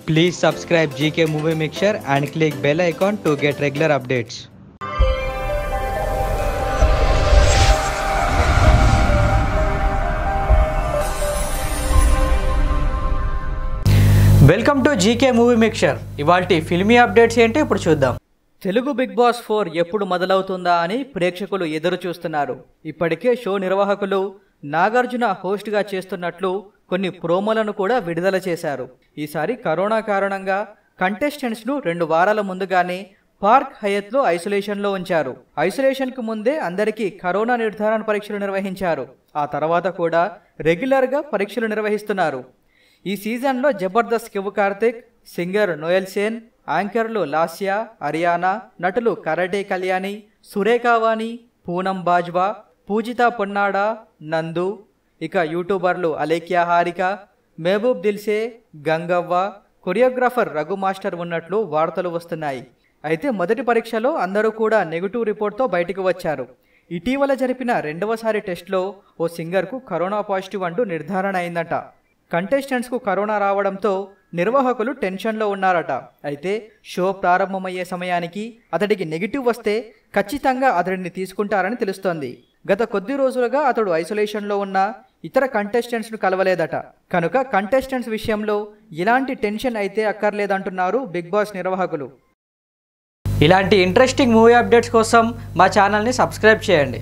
Please subscribe GK Movie Mixture and click bell icon to get regular updates. Welcome to GK movie mixture. ఇవాల్టి filmy updates ఏంటి ఇప్పుడు చూద్దాం. Telugu big boss 4 ఎప్పుడు మొదలవుతుందా అని ప్రేక్షకులు ఎదురు చూస్తున్నారు. ఇప్పటికే షో నిర్వాహకులు నాగార్జున హోస్ట్గా చేస్తున్నట్లు కొన్ని ప్రోమోలను కూడా విడుదల చేశారు. ఈసారి కరోనా కారణంగా కంటెస్టెంట్స్ను 2 వారాల ముందుగానే పార్క్ హయత్లో ఐసోలేషన్లో ఉంచారు. ఐసోలేషన్కు ముందే అందరికీ కరోనా నిర్ధారణ పరీక్షలు నిర్వహించారు. ఆ తర్వాత కూడా రెగ్యులర్గా పరీక్షలు నిర్వహిస్తున్నారు. ఈ సీజన్లో జబర్దస్త్ శివ కార్తిక్, సింగర్ నోయల్ సేన్, యాంకర్లు లాస్యా, అరియానా, నటులు కరాటే కళ్యాణి, సురేఖావాణి, పూనం బాజ్వా, పూజితా పొన్నాడా, నందు, ఇక యూట్యూబర్లు అలేఖ్యా హారిక, మహబూబ్ దిల్సే, గంగవ్వ, కొరియోగ్రాఫర్ రఘు మాస్టర్ ఉన్నట్లు వార్తలు వస్తున్నాయి. అయితే మొదటి పరీక్షలో అందరూ కూడా నెగిటివ్ రిపోర్ట్తో బయటకు వచ్చారు. ఇటీవల జరిపిన 2వసారి టెస్ట్లో ఓ సింగర్కు కరోనా పాజిటివ్ అంటూ నిర్ధారణ అయిందట. కంటెస్టెంట్స్కు కరోనా రావడంతో నిర్వాహకులు టెన్షన్లో ఉన్నారట. అయితే షో ప్రారంభమయ్యే సమయానికి అతడికి నెగిటివ్ వస్తే ఖచ్చితంగా అతడిని తీసుకుంటారని తెలుస్తోంది. గత కొద్ది రోజులుగా అతడు ఐసోలేషన్లో ఉన్న ఇతర కంటెస్టెంట్స్ను కలవలేదట. కనుక కంటెస్టెంట్స్ విషయంలో ఎలాంటి టెన్షన్ అయితే అక్కర్లేదంటున్నారు బిగ్ బాస్ నిర్వాహకులు. ఇలాంటి ఇంట్రెస్టింగ్ మూవీ అప్డేట్స్ కోసం మా ఛానల్ని సబ్స్క్రైబ్ చేయండి.